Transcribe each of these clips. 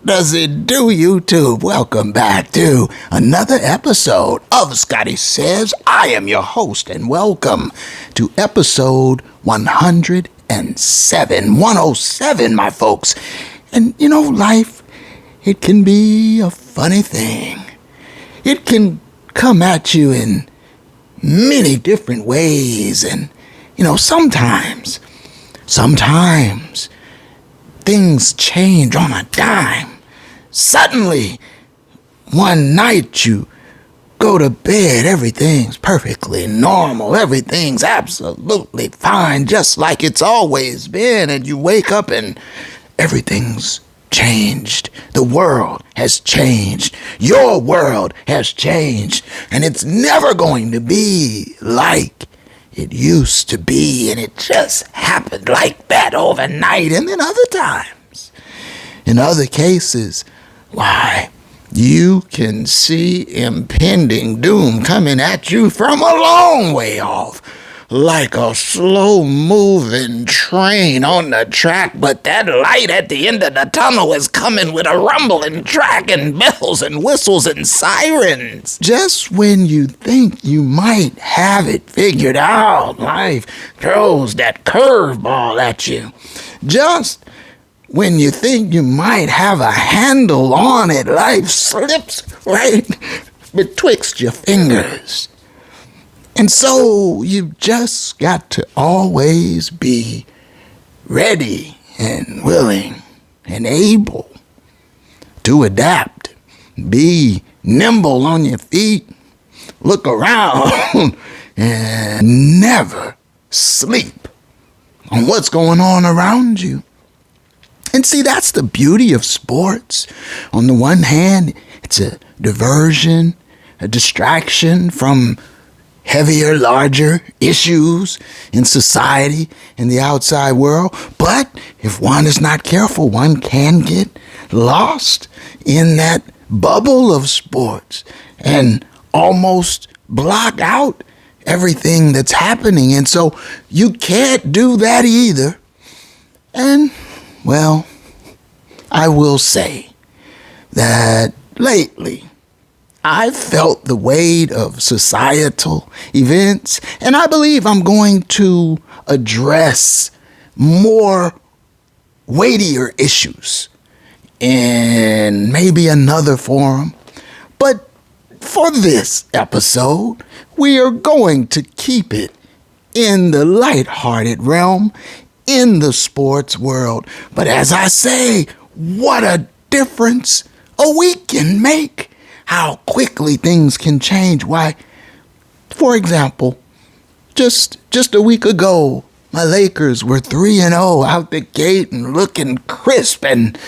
does it do, YouTube? Welcome back to another episode of Scotty Says. I am your host, and welcome to episode 107. 107, my folks. And you know, life, it can be a funny thing. It can come at you in many different ways, and you know, sometimes things change on a dime. Suddenly, one night you go to bed, everything's perfectly normal, everything's absolutely fine, just like it's always been, and you wake up and everything's changed. The world has changed. Your world has changed, and it's never going to be like it used to be, and it just happened like that overnight. And then other times, in other cases, why, you can see impending doom coming at you from a long way off, like a slow-moving train on the track, but that light at the end of the tunnel is coming with a rumbling track and bells and whistles and sirens. Just when you think you might have it figured out, life throws that curveball at you. Just when you think you might have a handle on it, life slips right betwixt your fingers. And so you've just got to always be ready and willing and able to adapt. Be nimble on your feet. Look around and never sleep on what's going on around you. And see, that's the beauty of sports. On the one hand, it's a diversion, a distraction from heavier, larger issues in society, in the outside world. But if one is not careful, one can get lost in that bubble of sports and almost block out everything that's happening. And so you can't do that either. And well, I will say that lately I've felt the weight of societal events, and I believe I'm going to address more weightier issues in maybe another forum. But for this episode, we are going to keep it in the lighthearted realm, in the sports world. But as I say, what a difference a week can make. How quickly things can change. Why, for example, just a week ago, my Lakers were 3-0 out the gate and looking crisp, and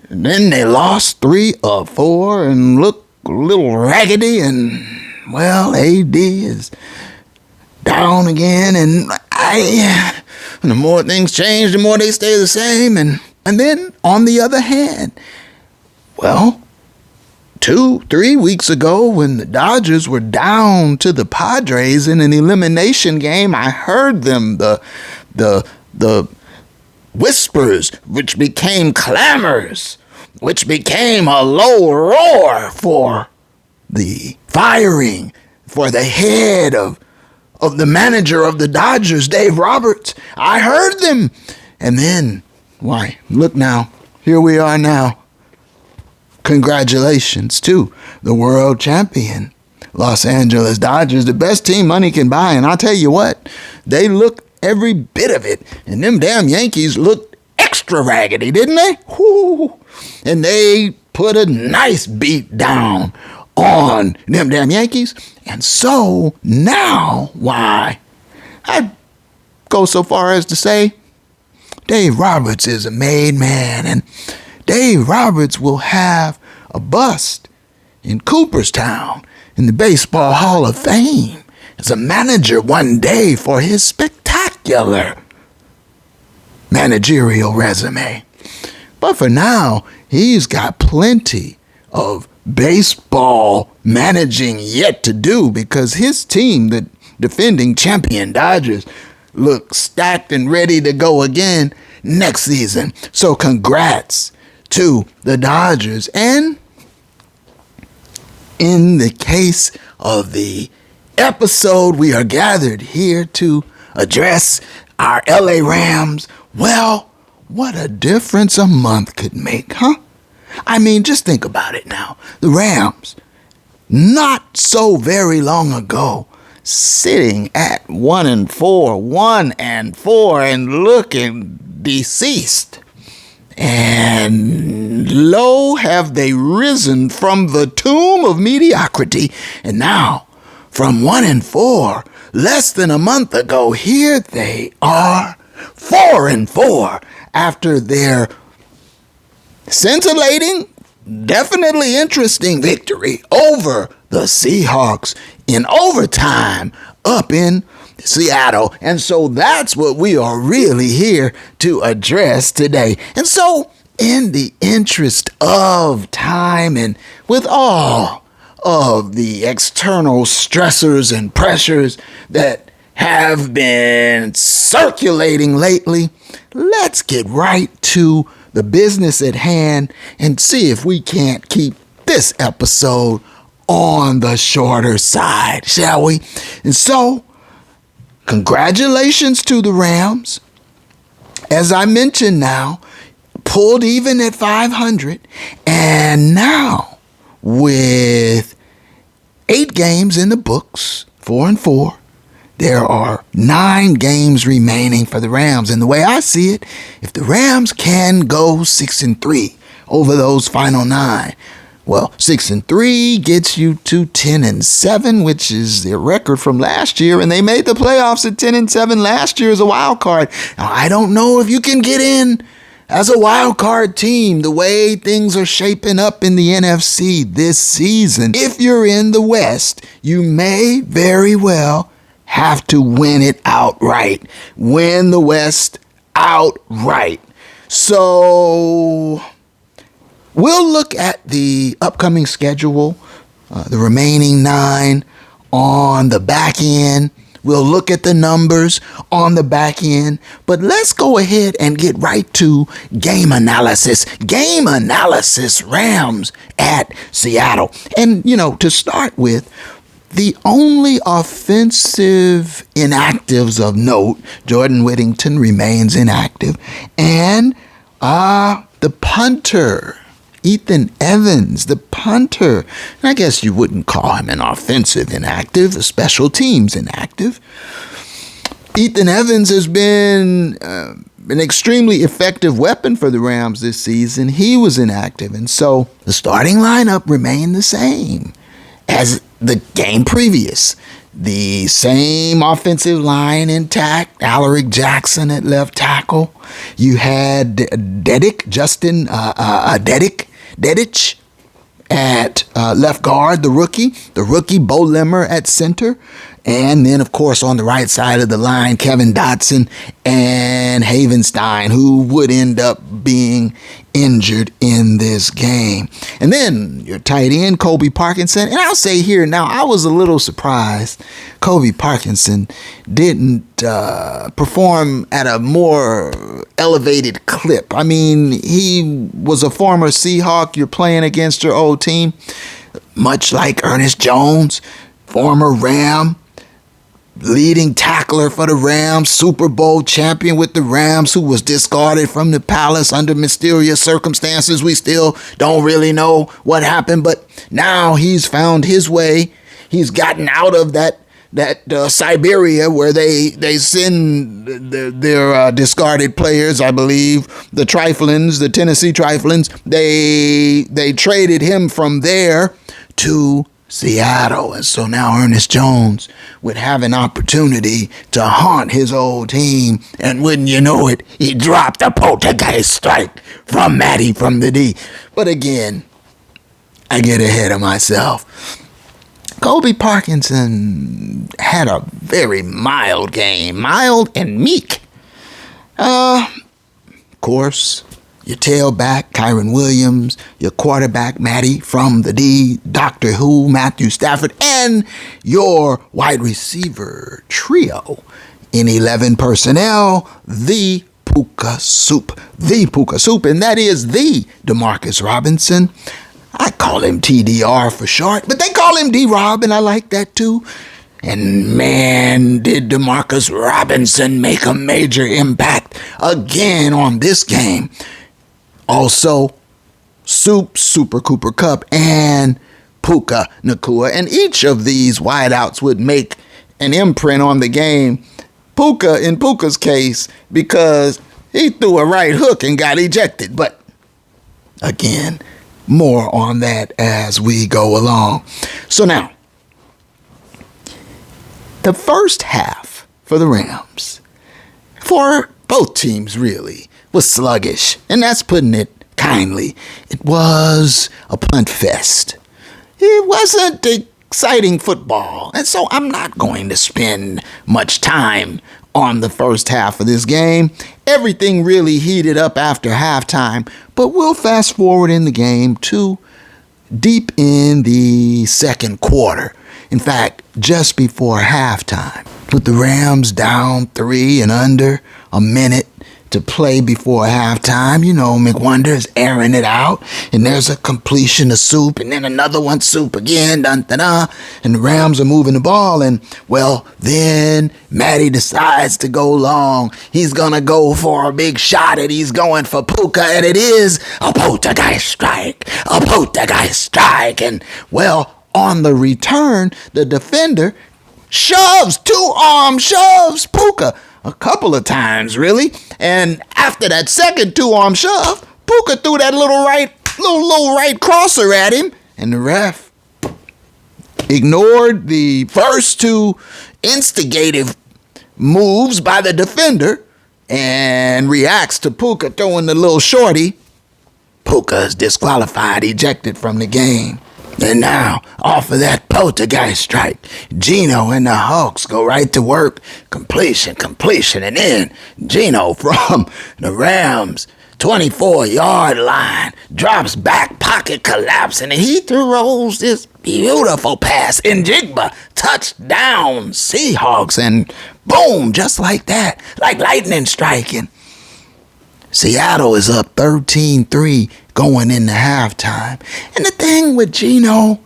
then they lost 3 of 4 and look a little raggedy, and well, AD is down again, and the more things change, the more they stay the same. And then, on the other hand, well, 2-3 weeks ago, when the Dodgers were down to the Padres in an elimination game, I heard them, the whispers, which became clamors, which became a low roar for the firing, for the head of the manager of the Dodgers, Dave Roberts. I heard them. And then, why, look now, here we are now. Congratulations to the world champion Los Angeles Dodgers, the best team money can buy. And I'll tell you what, they looked every bit of it. And them damn Yankees looked extra raggedy, didn't they? Whoo. And they put a nice beat down on them damn Yankees. And so now, why, I'd go so far as to say Dave Roberts is a made man, and Dave Roberts will have a bust in Cooperstown in the Baseball Hall of Fame as a manager one day for his spectacular managerial resume. But for now, he's got plenty of baseball managing yet to do, because his team, the defending champion Dodgers, look stacked and ready to go again next season. So congrats to the Dodgers. And in the case of the episode we are gathered here to address, our LA Rams, well, what a difference a month could make, huh? I mean, just think about it now. The Rams, not so very long ago, sitting at 1-4, and looking deceased. And lo, have they risen from the tomb of mediocrity. And now, from 1-4, less than a month ago, here they are, 4-4, after their scintillating, definitely interesting victory over the Seahawks in overtime up in Seattle. And so that's what we are really here to address today. And so, in the interest of time and with all of the external stressors and pressures that have been circulating lately, let's get right to the business at hand and see if we can't keep this episode on the shorter side, shall we? And so, congratulations to the Rams. As I mentioned now, pulled even at 500, and now with 8 games in the books, 4-4, there are 9 games remaining for the Rams. And the way I see it, if the Rams can go 6-3 over those final 9, well, 6-3 gets you to 10-7, which is their record from last year. And they made the playoffs at 10-7 last year as a wild card. Now, I don't know if you can get in as a wild card team the way things are shaping up in the NFC this season. If you're in the West, you may very well have to win it outright. Win the West outright. So we'll look at the upcoming schedule, the remaining 9 on the back end. We'll look at the numbers on the back end. But let's go ahead and get right to game analysis. Game analysis, Rams at Seattle. And, to start with, the only offensive inactives of note, Jordan Whittington remains inactive, and the punter, Ethan Evans, the punter. And I guess you wouldn't call him an offensive inactive, a special teams inactive. Ethan Evans has been an extremely effective weapon for the Rams this season. He was inactive, and so the starting lineup remained the same as the game previous. The same offensive line intact. Alaric Jackson at left tackle. You had Dedich at left guard, the rookie Bo Limmer at center. And then, of course, on the right side of the line, Kevin Dotson and Havenstein, who would end up being injured in this game. And then your tight end, Colby Parkinson. And I'll say here now, I was a little surprised Colby Parkinson didn't perform at a more elevated clip. I mean, he was a former Seahawk. You're playing against your old team, much like Ernest Jones, former Ram, leading tackler for the Rams, Super Bowl champion with the Rams, who was discarded from the Palace under mysterious circumstances. We still don't really know what happened, but now he's found his way. He's gotten out of that Siberia where they send their discarded players, I believe, the Triflins, the Tennessee Triflins. They traded him from there to Seattle. And so now Ernest Jones would have an opportunity to haunt his old team. And wouldn't you know it, he dropped a poltergeist strike from Matty from the D. But again, I get ahead of myself. Colby Parkinson had a very mild game. Mild and meek. Of course, your tailback, Kyron Williams, your quarterback, Matty from the D, Doctor Who, Matthew Stafford, and your wide receiver trio in 11 personnel, the Puka Soup, the Puka Soup, and that is the Demarcus Robinson. I call him TDR for short, but they call him D-Rob, and I like that too. And man, did Demarcus Robinson make a major impact again on this game. Also, Soup, Super Cooper Kupp, and Puka Nacua. And each of these wideouts would make an imprint on the game. Puka, in Puka's case, because he threw a right hook and got ejected. But again, more on that as we go along. So now, the first half for the Rams, for both teams really, was sluggish. And that's putting it kindly. It was a punt fest. It wasn't exciting football. And so I'm not going to spend much time on the first half of this game. Everything really heated up after halftime, but we'll fast forward in the game to deep in the second quarter. In fact, just before halftime, with the Rams down 3 and under a minute to play before halftime, you know, McWonder's airing it out, and there's a completion of Soup, and then another one, Soup again, dun-dun-dun, and the Rams are moving the ball, and, well, then Matty decides to go long. He's gonna go for a big shot, and he's going for Puka, and it is a poltergeist strike, and, well, on the return, the defender shoves Puka a couple of times, really. And after that second 2-arm shove, Puka threw that little right crosser at him, and the ref ignored the first 2 instigative moves by the defender and reacts to Puka throwing the little shorty. Puka is disqualified, ejected from the game. And now, off of that poltergeist strike, Geno and the Hawks go right to work. Completion, and then Geno from the Rams' 24-yard line drops back, pocket collapsing, and he throws this beautiful pass in Jigba. Touchdown, Seahawks, and boom, just like that, like lightning striking. Seattle is up 13-3 going into halftime. And the thing with Geno,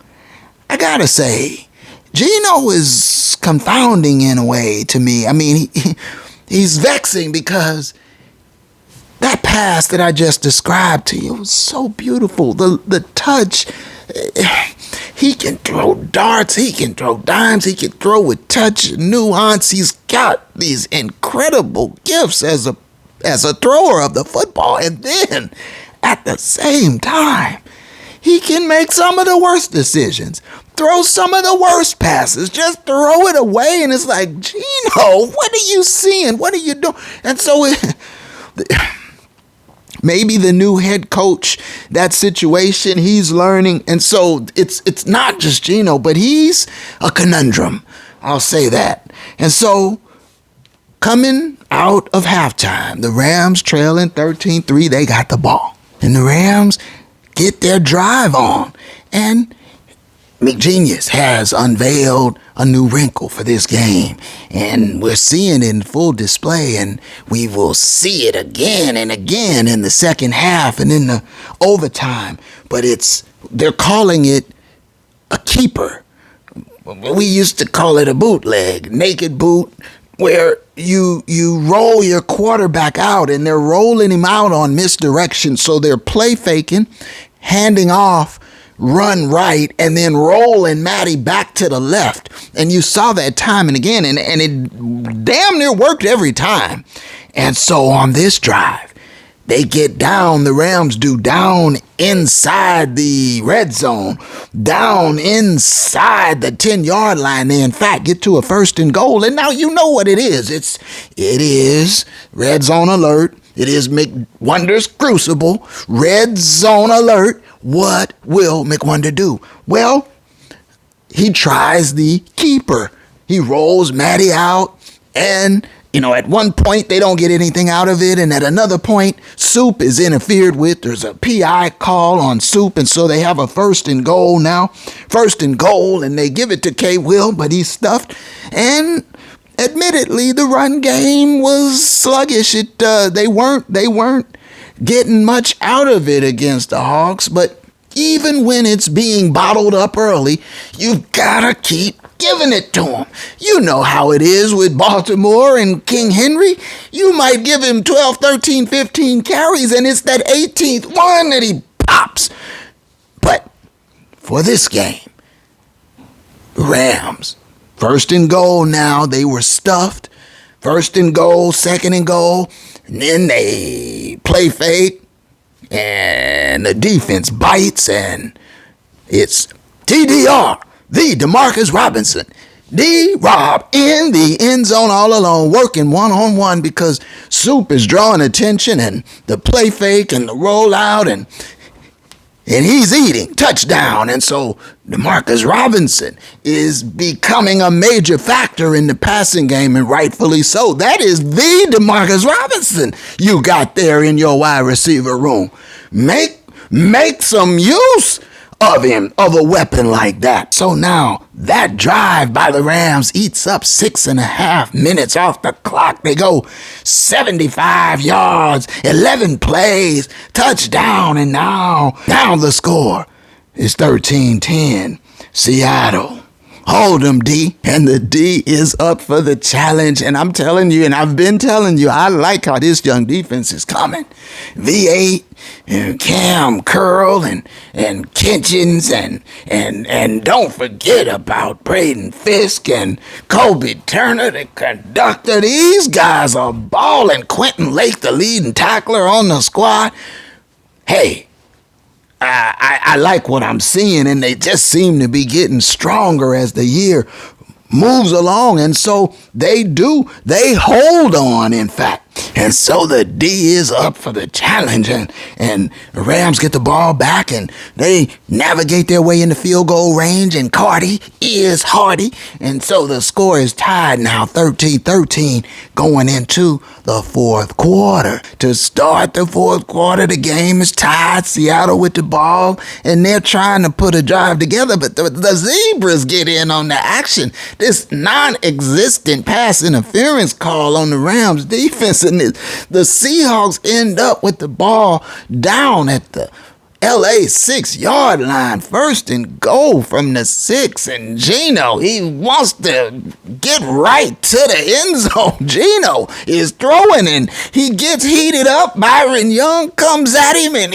I gotta say, Geno is confounding in a way to me. I mean, he's vexing because that pass that I just described to you was so beautiful. The touch, he can throw darts, he can throw dimes, he can throw with touch, nuance. He's got these incredible gifts as a thrower of the football, and then at the same time, he can make some of the worst decisions, throw some of the worst passes, just throw it away, and it's like, Geno, what are you seeing? What are you doing? And so maybe the new head coach, that situation, he's learning, and so it's not just Geno, but he's a conundrum. I'll say that. And so, coming out of halftime, the Rams trailing 13-3, they got the ball. And the Rams get their drive on. And McGenius has unveiled a new wrinkle for this game. And we're seeing it in full display, and we will see it again and again in the second half and in the overtime. But they're calling it a keeper. We used to call it a bootleg, naked boot, where you roll your quarterback out, and they're rolling him out on misdirection. So they're play faking, handing off, run right, and then rolling Matty back to the left. And you saw that time and again, and it damn near worked every time. And so on this drive, they get down, the Rams do, down inside the red zone, down inside the 10-yard line. They, in fact, get to a 1st and goal. And now you know what it is. It is red zone alert. It is McWonder's crucible. Red zone alert. What will McWonder do? Well, he tries the keeper. He rolls Matty out, and at one point, they don't get anything out of it, and at another point, Soup is interfered with. There's a PI call on Soup, and so they have a 1st and goal now. 1st and goal, and they give it to K. Will, but he's stuffed. And admittedly, the run game was sluggish. They weren't getting much out of it against the Hawks, but even when it's being bottled up early, you've gotta keep giving it to him. You know how it is with Baltimore and King Henry. You might give him 12, 13, 15 carries, and it's that 18th one that he pops. But for this game, Rams, first and goal now, they were stuffed. First and goal, second and goal, and then they play fake, and the defense bites, and it's TDR, the DeMarcus Robinson. D-Rob in the end zone all alone, working one-on-one because Soup is drawing attention, and the play fake and the rollout, and he's eating. Touchdown. And so DeMarcus Robinson is becoming a major factor in the passing game, and rightfully so. That is the DeMarcus Robinson you got there in your wide receiver room. Make some use of him, of a weapon like that. So now that drive by the Rams eats up 6.5 minutes off the clock. They go 75 yards, 11 plays, touchdown, and now the score is 13-10. Seattle. Hold them, D. And the D is up for the challenge. And I'm telling you, and I've been telling you, I like how this young defense is coming. V8 and Cam Curl and Kitchens and don't forget about Braden Fisk and Kobe Turner, the conductor. These guys are balling. Quentin Lake, the leading tackler on the squad. Hey, I like what I'm seeing, and they just seem to be getting stronger as the year moves along, and so they hold on, in fact. And so the D is up for the challenge, and the Rams get the ball back, and they navigate their way into field goal range, and Cardi is hardy, and so the score is tied now, 13-13, going into the fourth quarter. To start the fourth quarter, the game is tied, Seattle with the ball, and they're trying to put a drive together, but the Zebras get in on the action. This non-existent pass interference call on the Rams defense, and the Seahawks end up with the ball down at the LA 6-yard line, first and goal from the 6, and Gino, he wants to get right to the end zone. Gino is throwing, and he gets heated up. Byron Young comes at him, and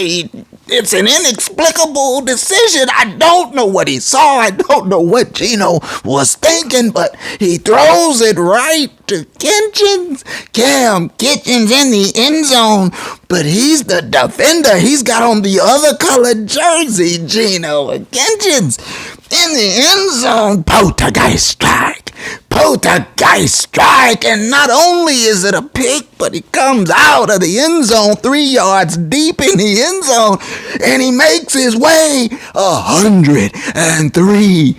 it's an inexplicable decision. I don't know what he saw. I don't know what Gino was thinking, but he throws it right to Kitchens. Cam Kitchens in the end zone, but he's the defender. He's got on the other colored jersey, Gino. Kitchens in the end zone. Poltergeist strike, and not only is it a pick, but he comes out of the end zone 3 yards deep in the end zone, and he makes his way 103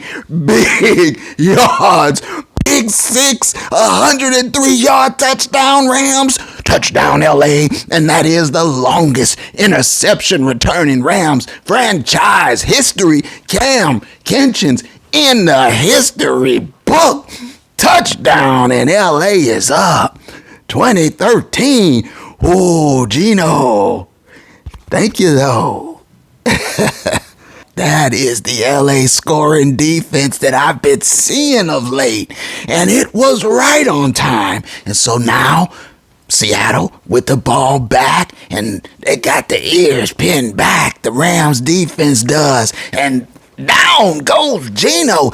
big yards. Big 6, 103-yard touchdown Rams, touchdown LA, and that is the longest interception return in Rams franchise history. Cam Kitchens in the history book. Touchdown, and LA is up 2013. Oh, Gino. Thank you, though. That is the LA scoring defense that I've been seeing of late, and it was right on time. And so now Seattle with the ball back, and they got the ears pinned back. The Rams defense does, and down goes Gino,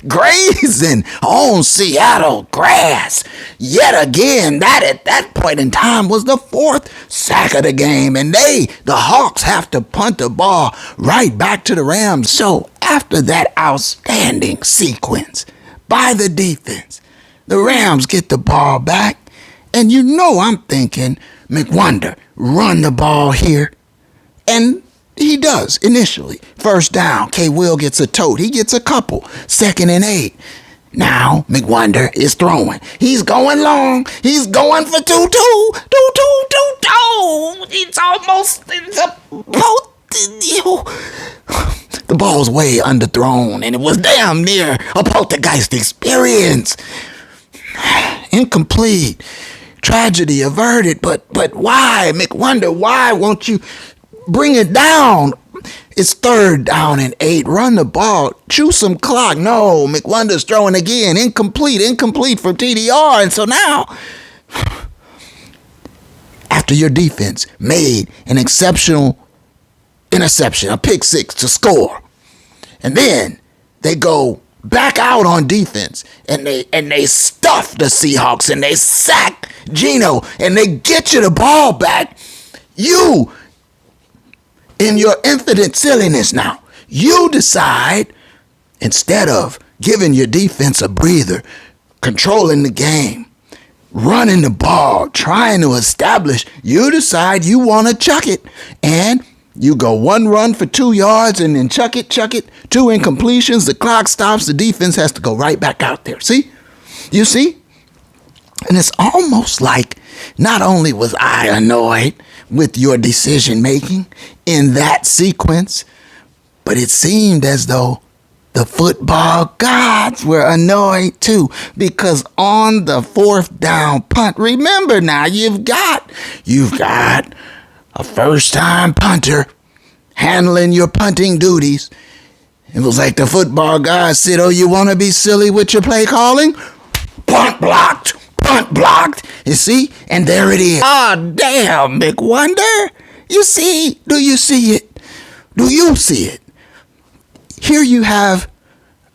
grazing on Seattle grass. Yet again, that at that point in time was the fourth sack of the game, and the Hawks have to punt the ball right back to the Rams. So after that outstanding sequence by the defense, the Rams get the ball back, and you know I'm thinking, McWonder, run the ball here, and he does initially. First down, K. Will gets a tote. He gets a couple. 2nd and 8. Now McWonder is throwing. He's going long. He's going for 2-2. 2-2. It's the ball's way underthrown, and it was damn near a poltergeist experience. Incomplete. Tragedy averted. But why, McWonder? Why won't you bring it down? It's 3rd down and 8. Run the ball. Chew some clock. No, McWonder's throwing again. Incomplete for TDR. And so now, after your defense made an exceptional interception, a pick six to score, and then they go back out on defense and they stuff the Seahawks and they sack Geno and they get you the ball back, you, in your infinite silliness now, you decide, instead of giving your defense a breather, controlling the game, running the ball, trying to establish, you decide you want to chuck it. And you go 1 run for 2 yards and then chuck it, 2 incompletions, the clock stops, the defense has to go right back out there. See? You see? And it's almost like not only was I annoyed with your decision making in that sequence, but it seemed as though the football gods were annoyed too, because on the 4th down punt, remember now, you've got a first-time punter handling your punting duties. It was like the football guys said, oh, you want to be silly with your play calling? Punt blocked. You see? And there it is. Oh, damn, McWonder. You see? Do you see it? Do you see it? Here you have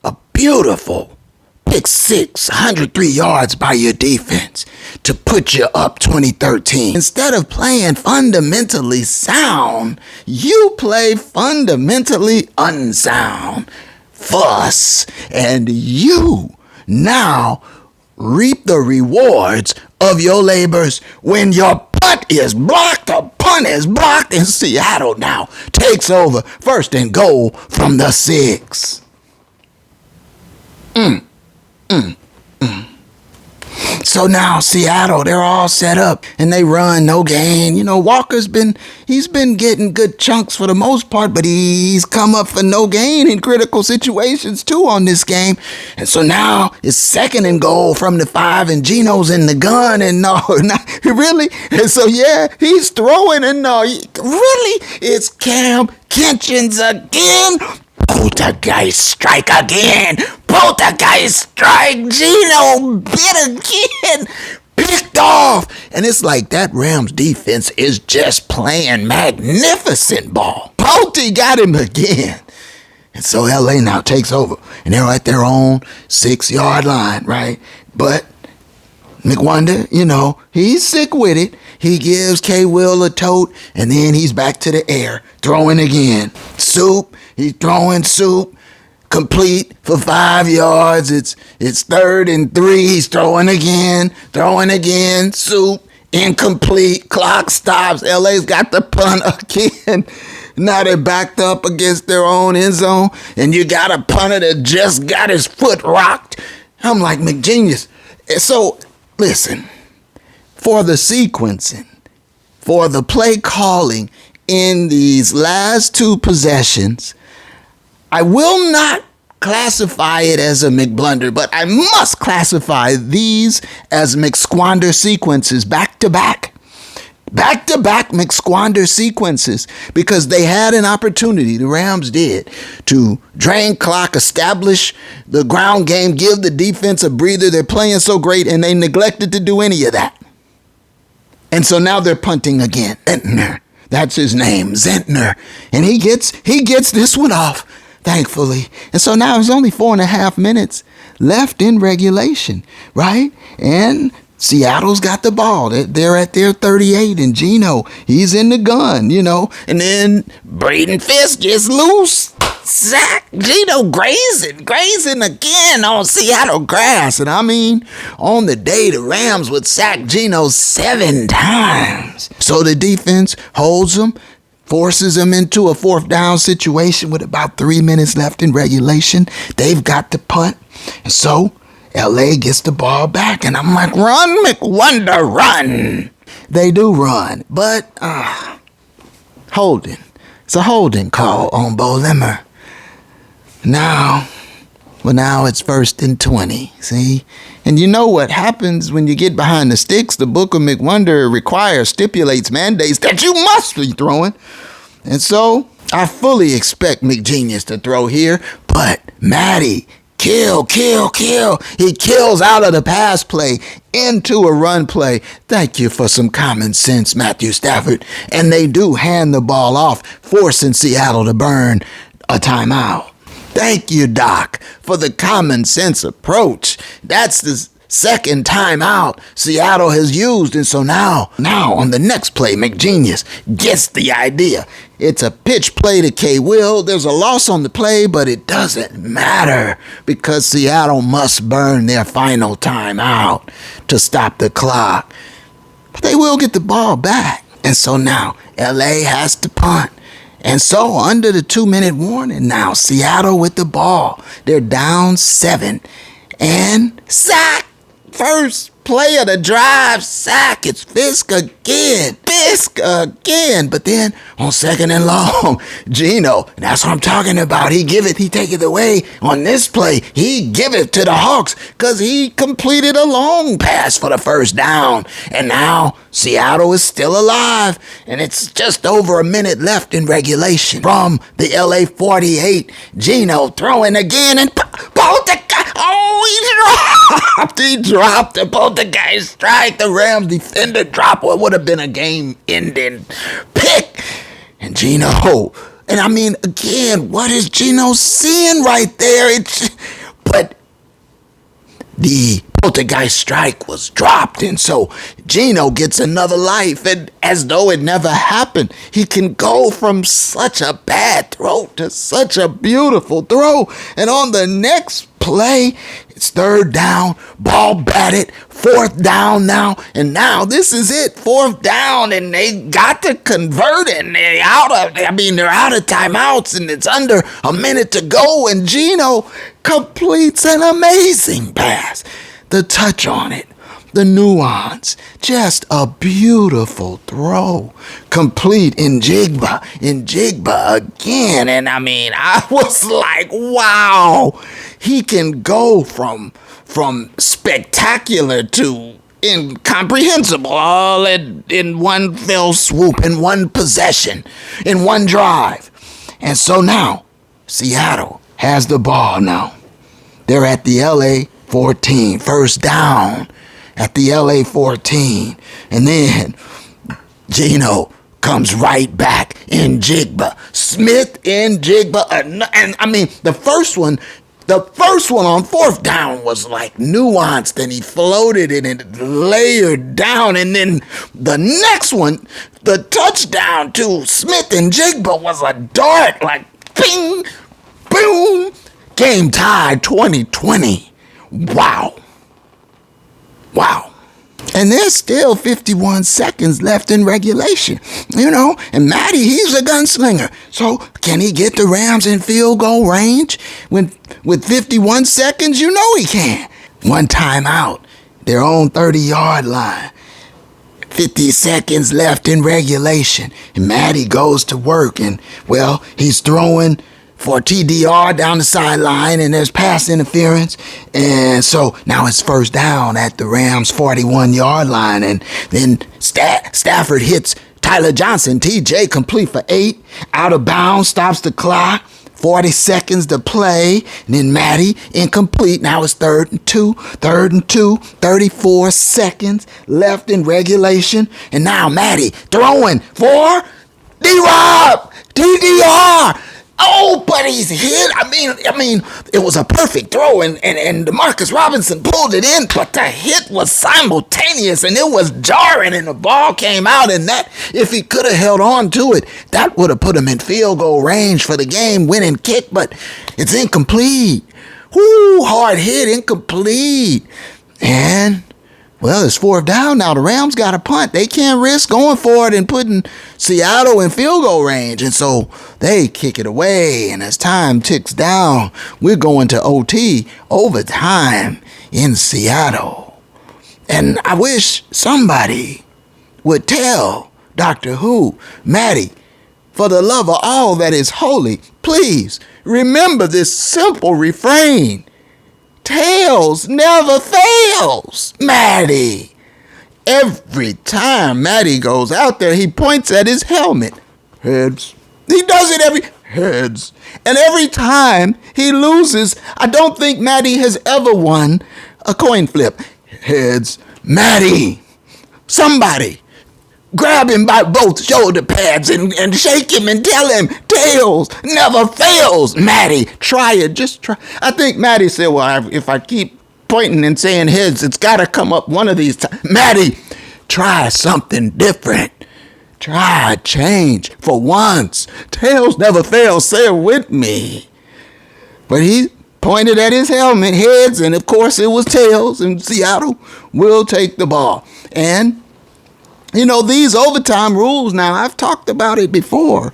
a beautiful pick six, 103 yards by your defense to put you up 2013. Instead of playing fundamentally sound, you play fundamentally unsound. Fuss. And you now reap the rewards of your labors when your punt is blocked. The punt is blocked, and Seattle now takes over 1st and goal from the 6. So now Seattle, they're all set up and they run, no gain. You know, he's been getting good chunks for the most part, but he's come up for no gain in critical situations too on this game. And so now it's 2nd and goal from the 5 and Geno's in the gun, and no, not really. And so yeah, he's throwing, and no, really, it's Cam Kitchens again. Poltergeist strike again. Poltergeist strike. Geno bit again. Picked off. And it's like that Rams defense is just playing magnificent ball. Polty got him again. And so LA now takes over. And they're at their own 6-yard line, right? But McWonder, you know, he's sick with it. He gives K. Will a tote, and then he's back to the air, throwing again. Soup, he's throwing Soup, complete for 5 yards. It's 3rd and 3. He's throwing again, Soup, incomplete. Clock stops. LA's got the punt again. Now they're backed up against their own end zone, and you got a punter that just got his foot rocked. I'm like, McGenius. So, listen, for the sequencing, for the play calling in these last 2 possessions, I will not classify it as a McBlunder, but I must classify these as McSquander sequences back to back. Back-to-back McSquander sequences, because they had an opportunity, the Rams did, to drain clock, establish the ground game, give the defense a breather. They're playing so great, and they neglected to do any of that. And so now they're punting again. Zentner, that's his name, Zentner. And he gets this one off, thankfully. And so now there's only 4.5 minutes left in regulation, right? And Seattle's got the ball. They're at their 38, and Geno, he's in the gun, you know. And then Braden Fisk gets loose. Sack. Geno grazing again on Seattle grass. And I mean, on the day, the Rams would sack Geno 7 times. So the defense holds him, forces him into a 4th down situation with about 3 minutes left in regulation. They've got the punt. And so LA gets the ball back, and I'm like, run, McWonder, run. They do run, but holding. It's a holding call on Bo Limmer. Now, Well, now it's 1st and 20, see? And you know what happens when you get behind the sticks? The Book of McWonder stipulates, mandates that you must be throwing. And so I fully expect McGenius to throw here, but Matty, kill. He kills out of the pass play into a run play. Thank you for some common sense, Matthew Stafford. And they do hand the ball off, forcing Seattle to burn a timeout. Thank you, Doc, for the common sense approach. That's the second timeout Seattle has used. And so now on the next play, McGenius gets the idea. It's a pitch play to K. Will. There's a loss on the play, but it doesn't matter because Seattle must burn their final timeout to stop the clock. But they will get the ball back. And so now LA has to punt. And so under the 2-minute warning now, Seattle with the ball. They're down 7. And sack! First play of the drive, sack. It's Fisk again. But then on 2nd and long, Geno, that's what I'm talking about. He take it away. On this play, he give it to the Hawks because he completed a long pass for the first down. And now Seattle is still alive. And it's just over a minute left in regulation. From the LA 48, Geno throwing again and both the guys. Oh, he dropped the both the guys strike. The Rams defender drop what would have been a game-ending pick. And Geno, and I mean, again, what is Geno seeing right there? But the poltergeist strike was dropped, and so Geno gets another life, and as though it never happened, he can go from such a bad throw to such a beautiful throw. And on the next play, it's 3rd down, ball batted, 4th down now, and now this is it, 4th down, and they got to convert it, and they're out of timeouts, and it's under a minute to go, and Geno completes an amazing pass. The touch on it, the nuance, just a beautiful throw. Complete in Jigba again. And I mean, I was like, wow, he can go from spectacular to incomprehensible all in one fell swoop, in one possession, in one drive. And so now, Seattle has the ball now. They're at the LA 14, 1st down at the LA 14. And then Geno comes right back in Jigba. Smith in Jigba. And I mean, the first one on 4th down was like nuanced, and he floated it and layered down. And then the next one, the touchdown to Smith and Jigba was a dart, like ping, boom. Game tied 2020. Wow. And there's still 51 seconds left in regulation, and Matty, he's a gunslinger. So can he get the Rams in field goal range with 51 seconds? You know he can. One timeout, their own 30-yard line. 50 seconds left in regulation. And Matty goes to work, and, well, he's throwing for a TDR down the sideline, and there's pass interference. And so now it's 1st down at the Rams' 41-yard line. And then Stafford hits Tyler Johnson. TJ complete for 8. Out of bounds, stops the clock. 40 seconds to play. And then Matty incomplete. Now it's 3rd and 2. 34 seconds left in regulation. And now Matty throwing for D-Rob. TDR. Oh, but he's hit. I mean, it was a perfect throw, and Demarcus Robinson pulled it in, but the hit was simultaneous, and it was jarring, and the ball came out, and that, if he could have held on to it, that would have put him in field goal range for the game-winning kick, but it's incomplete. Whoo, hard hit, incomplete. And, well, it's 4th down now. The Rams got a punt. They can't risk going for it and putting Seattle in field goal range. And so they kick it away. And as time ticks down, we're going to OT, overtime in Seattle. And I wish somebody would tell Doctor Who, Matty, for the love of all that is holy, please remember this simple refrain. tails never fails, Matty. Every time Matty goes out there, he points at his helmet. Heads. He does it every heads. And every time he loses, I don't think Matty has ever won a coin flip. Heads. Matty, somebody grab him by both shoulder pads and shake him and tell him tails never fails. Matty, try it. Just try. I think Matty said, well, if I keep pointing and saying heads, it's got to come up one of these times. Matty, try something different. Try a change for once. Tails never fails. Say it with me. But he pointed at his helmet, heads, and of course it was tails, and Seattle will take the ball. And, you know, these overtime rules now, I've talked about it before.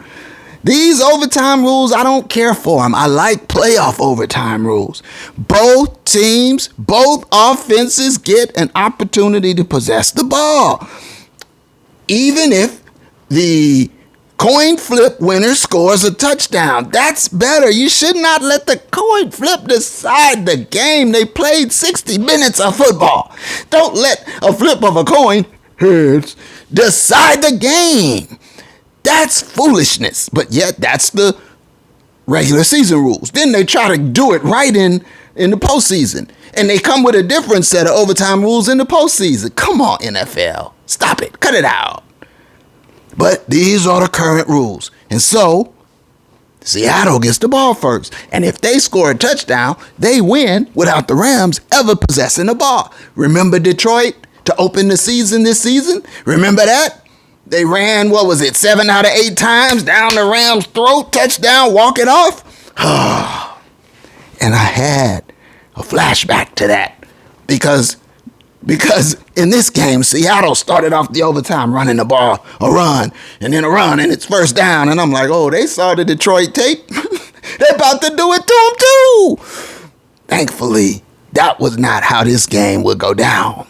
These overtime rules, I don't care for them. I like playoff overtime rules. Both teams, both offenses get an opportunity to possess the ball. Even if the coin flip winner scores a touchdown. That's better. You should not let the coin flip decide the game. They played 60 minutes of football. Don't let a flip of a coin, heads, decide the game. That's foolishness. But yet that's the regular season rules. Then they try to do it right in the postseason. And they come with a different set of overtime rules in the postseason. Come on, NFL. Stop it. Cut it out. But these are the current rules. And so, Seattle gets the ball first. And if they score a touchdown, they win without the Rams ever possessing the ball. Remember Detroit to open the season this season? Remember that? They ran, 7 out of 8 times down the Rams' throat, touchdown, walk it off? And I had a flashback to that because in this game, Seattle started off the overtime running the ball, a run, and then a run, and it's first down. And I'm like, oh, they saw the Detroit tape. They're about to do it to them, too. Thankfully, that was not how this game would go down.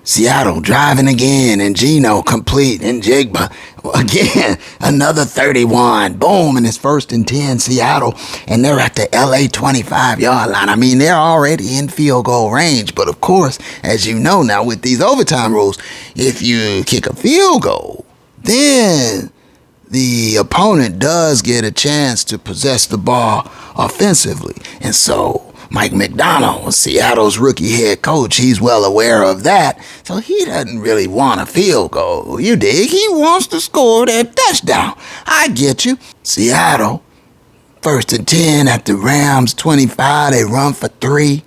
Seattle driving again, and Geno complete, and Jigba again, another 31. Boom, and it's 1st and 10, Seattle, and they're at the LA 25-yard line. I mean, they're already in field goal range, but of course, as you know now with these overtime rules, if you kick a field goal, then the opponent does get a chance to possess the ball offensively. And so Mike McDonald, Seattle's rookie head coach, he's well aware of that. So he doesn't really want a field goal. You dig? He wants to score that touchdown. I get you. Seattle, 1st and 10 at the Rams 25. They run for 3.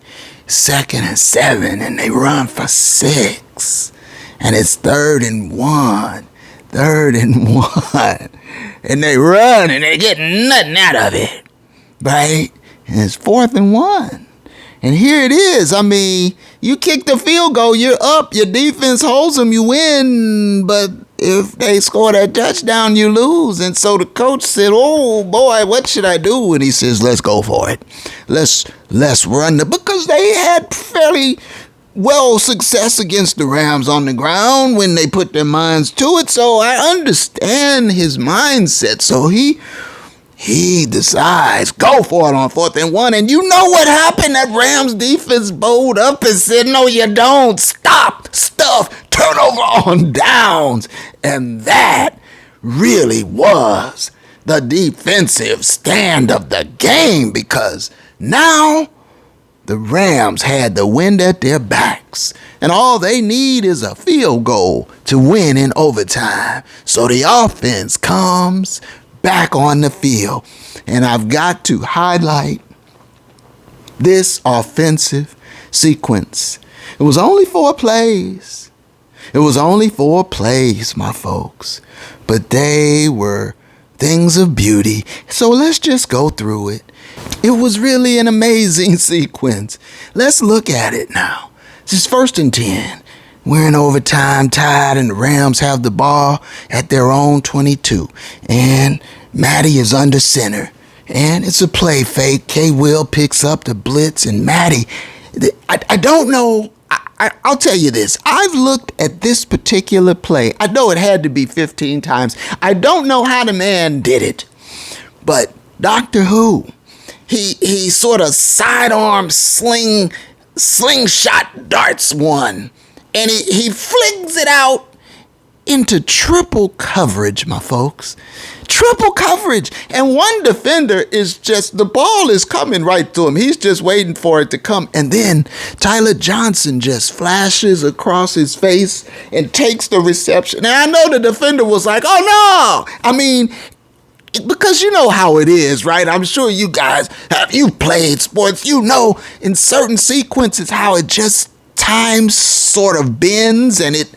2nd and 7, and they run for 6. And it's 3rd and 1. 3rd and 1. And they run, and they get nothing out of it. Right? And it's 4th and 1. And here it is. I mean, you kick the field goal, you're up. Your defense holds them, you win. But if they score that touchdown, you lose. And so the coach said, oh, boy, what should I do? And he says, let's go for it. Let's run. Because they had fairly well success against the Rams on the ground when they put their minds to it. So I understand his mindset. So he decides, go for it on 4th and 1. And you know what happened? That Rams defense bowled up and said, no, you don't. Stop, stuff, turnover on downs. And that really was the defensive stand of the game, because now the Rams had the wind at their backs. And all they need is a field goal to win in overtime. So the offense comes back on the field. And I've got to highlight this offensive sequence. It was only 4 plays. It was only 4 plays, my folks. But they were things of beauty. So let's just go through it. It was really an amazing sequence. Let's look at it now. This is 1st and 10. We're in overtime, tied, and the Rams have the ball at their own 22. And Matty is under center. And it's a play fake. K-Will picks up the blitz, and Matty, I don't know. I'll tell you this. I've looked at this particular play. I know it had to be 15 times. I don't know how the man did it. But Doctor Who, he sort of sidearm slingshot darts one, and he flings it out into triple coverage, my folks. Triple coverage. And one defender is just, the ball is coming right to him. He's just waiting for it to come. And then Tyler Johnson just flashes across his face and takes the reception. And I know the defender was like, oh no. I mean, because you know how it is, right? I'm sure you guys you've played sports. You know in certain sequences how it just time sort of bends and it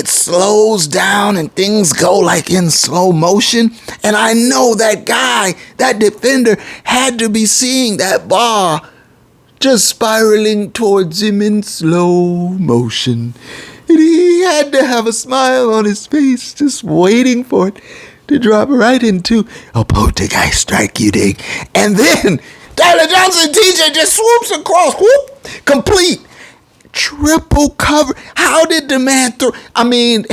slows down and things go like in slow motion. And I know that guy, that defender, had to be seeing that ball just spiraling towards him in slow motion. And he had to have a smile on his face, just waiting for it to drop right into a poltergeist strike, you dig. And then Tyler Johnson, TJ, just swoops across, whoop, complete. Triple cover. How did the man throw? I mean,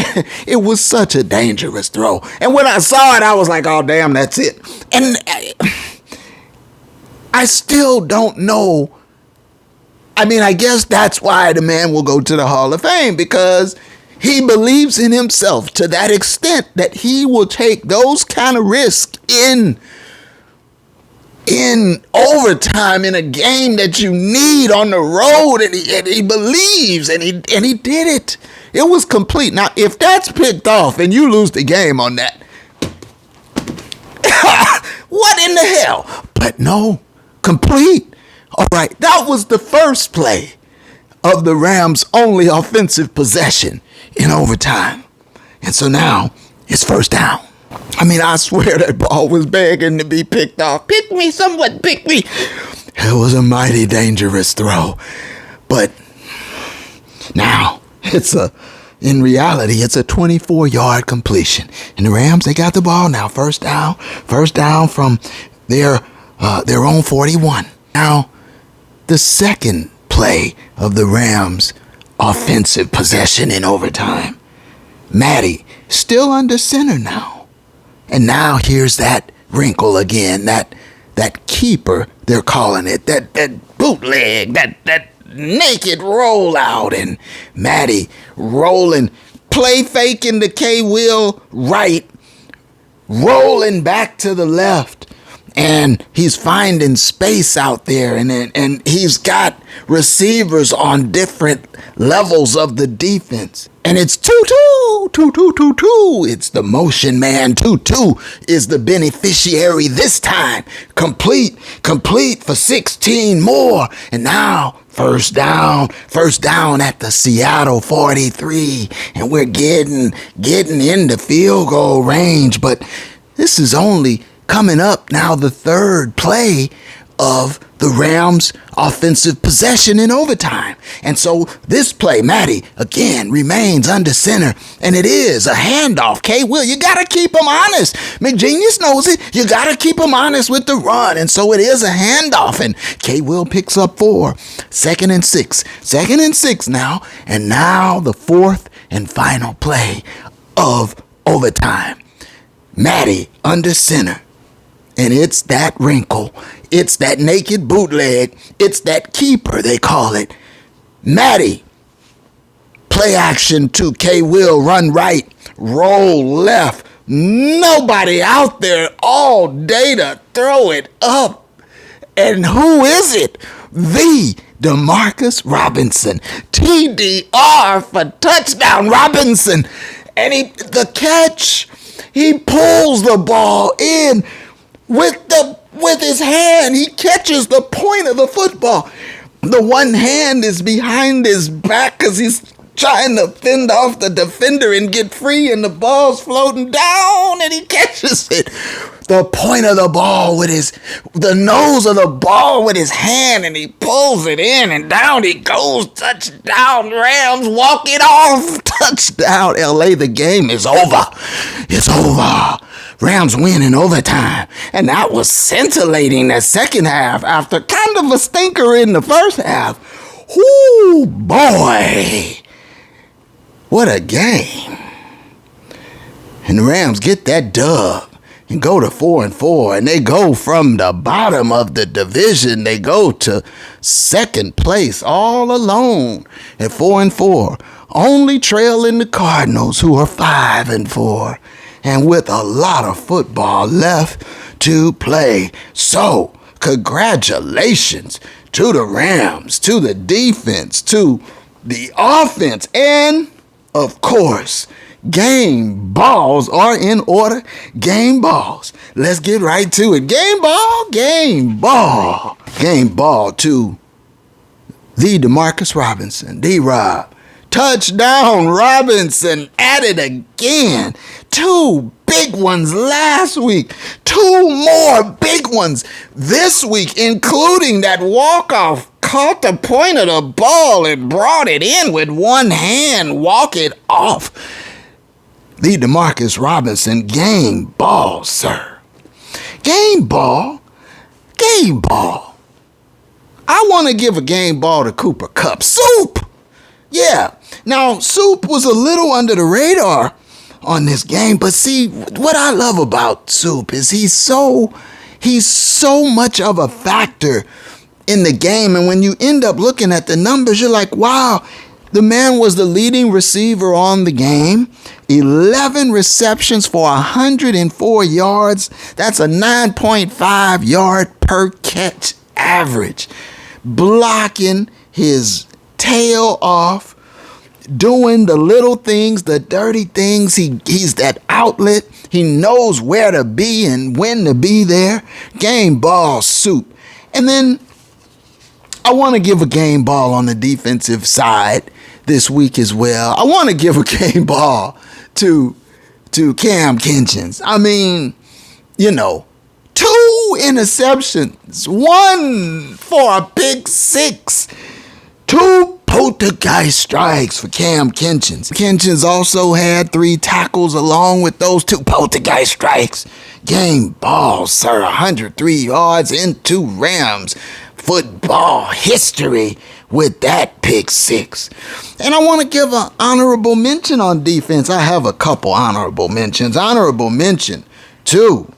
it was such a dangerous throw. And when I saw it, I was like, oh, damn, that's it. And I still don't know. I mean, I guess that's why the man will go to the Hall of Fame, because he believes in himself to that extent that he will take those kind of risks in overtime in a game that you need on the road, and he believes, and he did it. It was complete. Now, if that's picked off and you lose the game on that, what in the hell? But no, complete. All right, that was the first play of the Rams' only offensive possession in overtime. And so now it's first down. I mean, I swear that ball was begging to be picked off. Pick me, someone, pick me. It was a mighty dangerous throw. But now in reality, it's a 24-yard completion. And the Rams, they got the ball now. First down from their own 41. Now, the second play of the Rams' offensive possession in overtime. Matty, still under center now. And now here's that wrinkle again, that keeper, they're calling it, that bootleg, that naked rollout, and Matty rolling, play faking to K. Will right, rolling back to the left, and he's finding space out there, and he's got receivers on different levels of the defense. And it's 2-2. It's the motion man. 2-2 is the beneficiary this time. Complete for 16 more. And now first down at the Seattle 43. And we're getting into field goal range. But this is only coming up now, the third play of the Rams' offensive possession in overtime. And so this play, Matty, again, remains under center. And it is a handoff. K. Will, you got to keep him honest. McGenius knows it. You got to keep him honest with the run. And so it is a handoff. And K. Will picks up 4. 2nd and 6. 2nd and 6 now. And now the fourth and final play of overtime. Matty under center. And it's that wrinkle. It's that naked bootleg. It's that keeper, they call it. Matty. Play action to K. Will. Run right. Roll left. Nobody out there all day to throw it up. And who is it? The Demarcus Robinson. TDR for touchdown Robinson. And the catch, he pulls the ball in with his hand. He catches the point of the football. The one hand is behind his back because he's trying to fend off the defender and get free, and the ball's floating down, and he catches it. The point of the ball the nose of the ball with his hand, and he pulls it in, and down he goes. Touchdown, Rams, walk it off. Touchdown, LA. The game is over. It's over. Rams win in overtime. And that was scintillating the second half after kind of a stinker in the first half. Whoo, boy. What a game. And the Rams get that dub. and go to 4-4, and they go from the bottom of the division, they go to second place all alone at 4-4, only trailing the Cardinals, who are 5-4, and with a lot of football left to play. So, congratulations to the Rams, to the defense, to the offense, and, of course, game balls are in order. Game balls. Let's get right to it. Game ball, game ball. Game ball to the DeMarcus Robinson, D-Rob. Touchdown Robinson at it again. 2 big ones last week. 2 more big ones this week, including that walk-off. Caught the point of the ball and brought it in with one hand. Walk it off. The DeMarcus Robinson, game ball, sir. Game ball. Game ball. I want to give a game ball to Cooper Kupp. Soup. Yeah. Now, Soup was a little under the radar on this game, but see, what I love about Soup is he's so much of a factor in the game, and when you end up looking at the numbers, you're like, wow, the man was the leading receiver on the game. 11 receptions for 104 yards. That's a 9.5 yard per catch average. Blocking his tail off, doing the little things, the dirty things. He's that outlet. He knows where to be and when to be there. Game ball, Soup. And then I want to give a game ball on the defensive side this week as well. I want to give a game ball to Cam Kinchins. I mean, 2 interceptions, 1 for a pick 6, 2 poltergeist strikes for Cam Kinchins. Kinchins also had 3 tackles along with those 2 poltergeist strikes. Game ball, sir. 103 yards into Rams football history with that pick 6. And I want to give an honorable mention on defense. I have a couple honorable mentions. Honorable mention to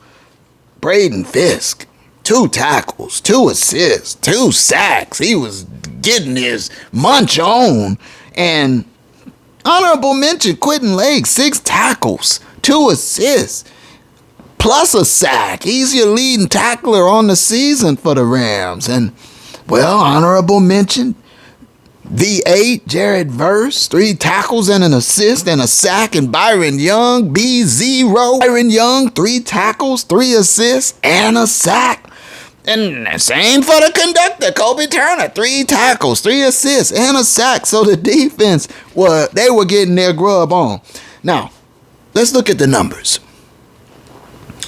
Braden Fisk. 2 tackles, 2 assists, 2 sacks. He was getting his munch on. And honorable mention, Quentin Lake. 6 tackles, 2 assists, plus a sack. He's your leading tackler on the season for the Rams. And, well, honorable mention, V8, Jared Verse, 3 tackles and an assist and a sack, and Byron Young, B0. Byron Young, 3 tackles, 3 assists, and a sack. And same for the conductor, Kobe Turner, 3 tackles, 3 assists, and a sack. So the defense, they were getting their grub on. Now, let's look at the numbers.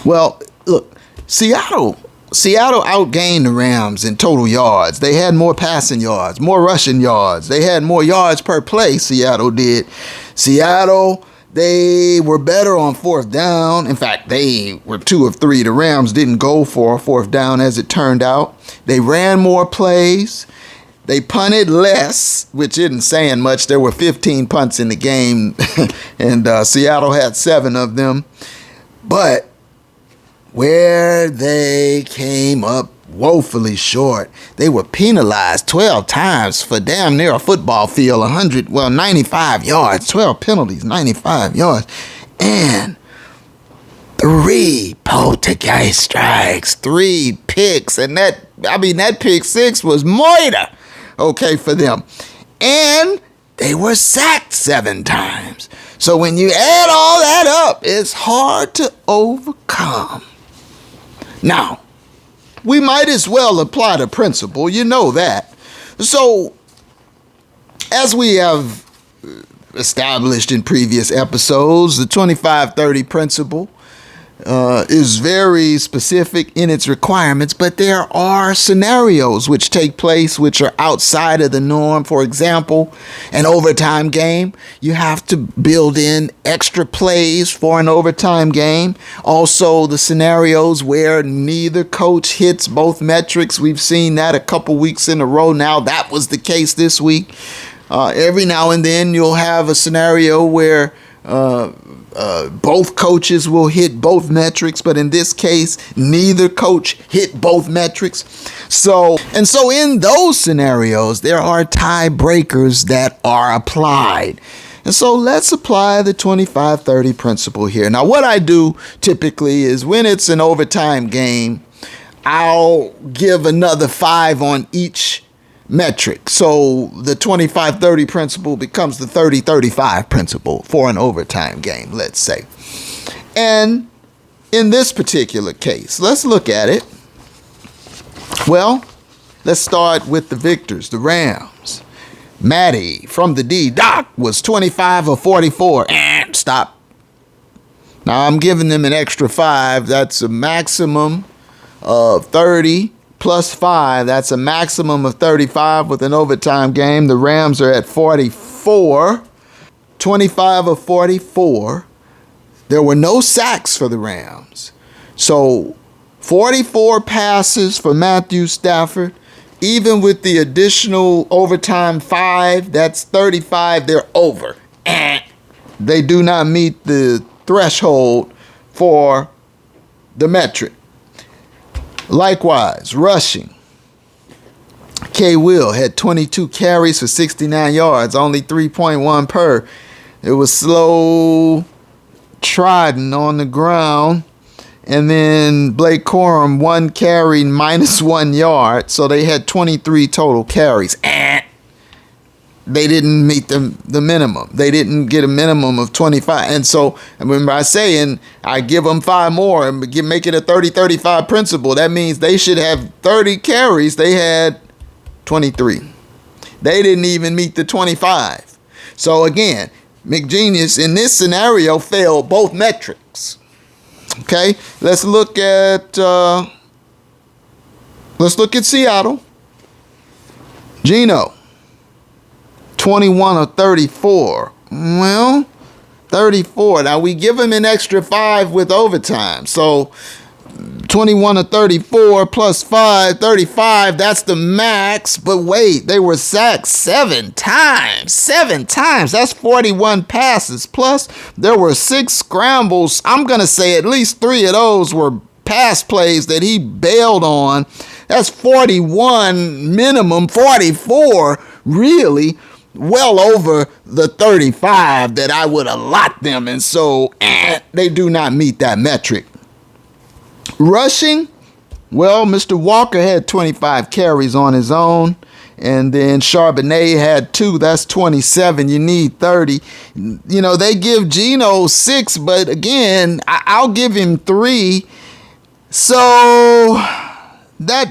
Well, look, Seattle outgained the Rams in total yards. They had more passing yards, more rushing yards. They had more yards per play, Seattle did. Seattle, they were better on 4th down. In fact, they were 2 of 3. The Rams didn't go for a 4th down, as it turned out. They ran more plays. They punted less, which isn't saying much. There were 15 punts in the game, and Seattle had 7 of them. But where they came up woefully short, they were penalized 12 times for damn near a football field, 95 yards, 12 penalties, 95 yards, and 3 poltergeist strikes, 3 picks, and that pick 6 was moiter, okay, for them. And they were sacked 7 times. So when you add all that up, it's hard to overcome. Now, we might as well apply the principle, you know that. So, as we have established in previous episodes, the 25-30 principle is very specific in its requirements, but there are scenarios which take place which are outside of the norm. For example, an overtime game, you have to build in extra plays for an overtime game. Also, the scenarios where neither coach hits both metrics. We've seen that a couple weeks in a row now. That was the case this week. Every now and then you'll have a scenario where both coaches will hit both metrics, but in this case, neither coach hit both metrics. So in those scenarios, there are tiebreakers that are applied. And so let's apply the 25-30 principle here. Now, what I do typically is when it's an overtime game, I'll give another 5 on each metric. So the 25-30 principle becomes the 30-35 principle for an overtime game, let's say. And in this particular case, let's look at it. Well, let's start with the victors, the Rams. Matty from the D, Doc, was 25 of 44. And stop. Now I'm giving them an extra 5. That's a maximum of 30 plus 5. That's a maximum of 35 with an overtime game. The Rams are at 44. 25 of 44. There were no sacks for the Rams. So 44 passes for Matthew Stafford. Even with the additional overtime 5, that's 35. They're over. They do not meet the threshold for the metric. Likewise, rushing. K. Will had 22 carries for 69 yards, only 3.1 per. It was slow trodden on the ground. And then Blake Corum, 1 carry, -1 yard. So they had 23 total carries. They didn't meet the minimum. They didn't get a minimum of 25. And so I remember I saying I give them 5 more and make it a 30-35 principle. That means they should have 30 carries. They had 23. They didn't even meet the 25. So again, McGenius in this scenario failed both metrics. Okay, let's look at Seattle. Geno, 21 of 34. Well, 34. Now we give him an extra 5 with overtime. So 21 of 34 plus 5, 35. That's the max. But wait, they were sacked 7 times. 7 times. That's 41 passes. Plus, there were 6 scrambles. I'm going to say at least 3 of those were pass plays that he bailed on. That's 41 minimum, 44 really. Well over the 35 that I would allot them. And so they do not meet that metric. Rushing, well, Mr. Walker had 25 carries on his own. And then Charbonnet had 2. That's 27. You need 30. You know, they give Geno 6, but again, I'll give him 3. So that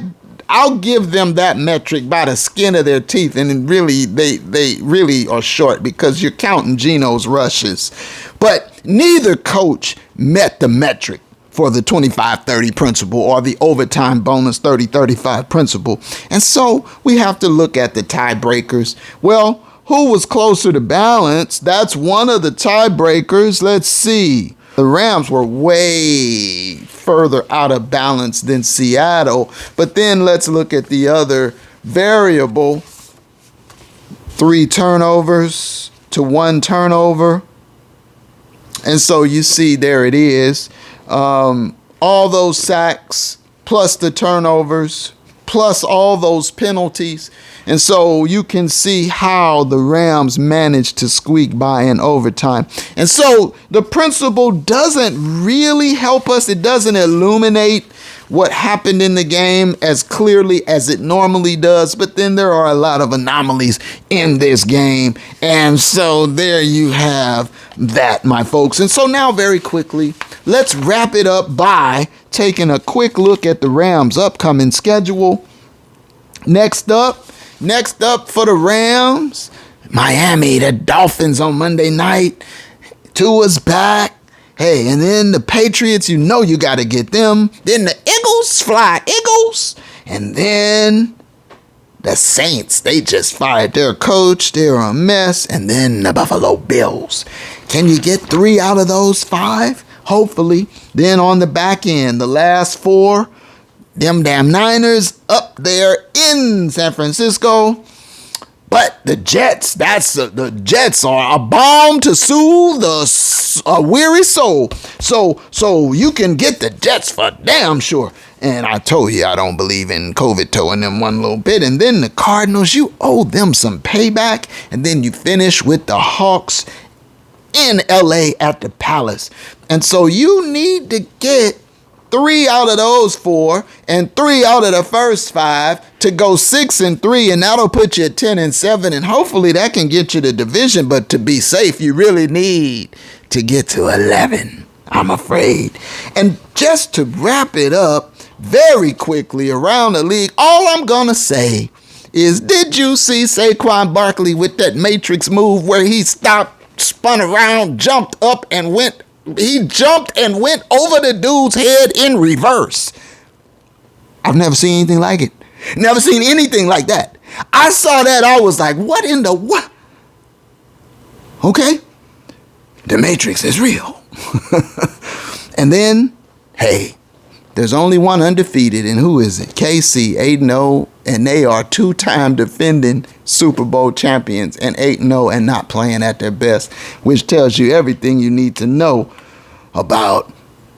I'll give them that metric by the skin of their teeth. And really, they really are short because you're counting Geno's rushes. But neither coach met the metric for the 25-30 principle or the overtime bonus 30-35 principle. And so we have to look at the tiebreakers. Well, who was closer to balance? That's one of the tiebreakers. Let's see. The Rams were way further out of balance than Seattle. But then let's look at the other variable. 3 turnovers to 1 turnover. And so you see there it is. All those sacks, plus the turnovers, plus all those penalties. And so you can see how the Rams managed to squeak by in overtime. And so the principle doesn't really help us. It doesn't illuminate what happened in the game as clearly as it normally does. But then there are a lot of anomalies in this game. And so there you have that, my folks. And so now very quickly, let's wrap it up by taking a quick look at the Rams' upcoming schedule. Next up for the Rams, Miami, the Dolphins on Monday night. Tua's back. Hey, and then the Patriots, you know you got to get them. Then the Eagles, fly Eagles. And then the Saints, they just fired their coach. They're a mess. And then the Buffalo Bills. Can you get 3 out of those 5? Hopefully. Then on the back end, the last 4, them damn Niners up there in San Francisco. But the Jets, the Jets are a balm to soothe a weary soul. So you can get the Jets for damn sure. And I told you I don't believe in COVID towing them one little bit. And then the Cardinals, you owe them some payback. And then you finish with the Hawks in LA at the Palace. And so you need to get 3 out of those 4 and 3 out of the first 5 to go 6-3, and that'll put you at 10-7, and hopefully that can get you the division. But to be safe, you really need to get to 11, I'm afraid. And just to wrap it up very quickly around the league, all I'm gonna say is, did you see Saquon Barkley with that matrix move where he stopped, spun around, jumped up and went? He jumped and went over the dude's head in reverse. I've never seen anything like it. Never seen anything like that. I saw that. I was like, what in the what? Okay. The Matrix is real. And then, hey, there's only one undefeated, and who is it? KC, 8-0, and they are 2-time defending Super Bowl champions, and 8-0 and not playing at their best, which tells you everything you need to know about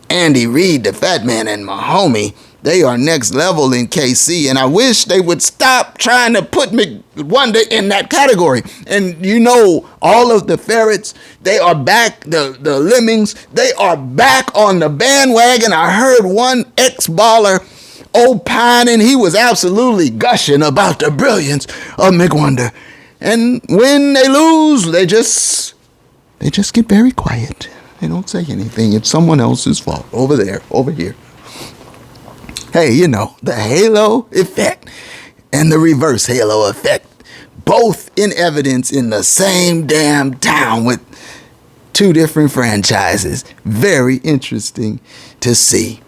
Andy Reid, the fat man, and my homie. They are next level in KC, and I wish they would stop trying to put McWonder in that category. And you know, all of the ferrets, they are back, the lemmings, they are back on the bandwagon. I heard one ex-baller opining, he was absolutely gushing about the brilliance of McWonder. And when they lose, they just get very quiet. They don't say anything. It's someone else's fault. Over there, over here. Hey, you know, the halo effect and the reverse halo effect, both in evidence in the same damn town with 2 different franchises. Very interesting to see.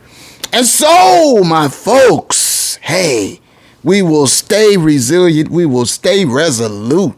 And so, my folks, hey, we will stay resilient. We will stay resolute.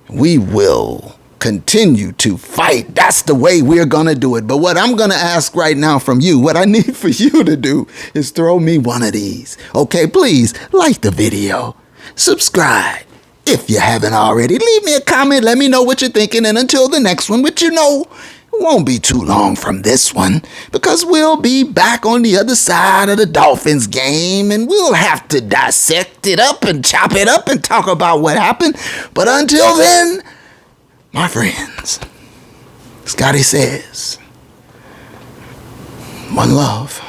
We will continue to fight. That's the way we're going to do it. But what I'm going to ask right now from you, what I need for you to do is throw me one of these. Okay, please like the video. Subscribe if you haven't already. Leave me a comment. Let me know what you're thinking. And until the next one, which you know won't be too long from this one, because we'll be back on the other side of the Dolphins game and we'll have to dissect it up and chop it up and talk about what happened. But until then, my friends, Scotty says, one love.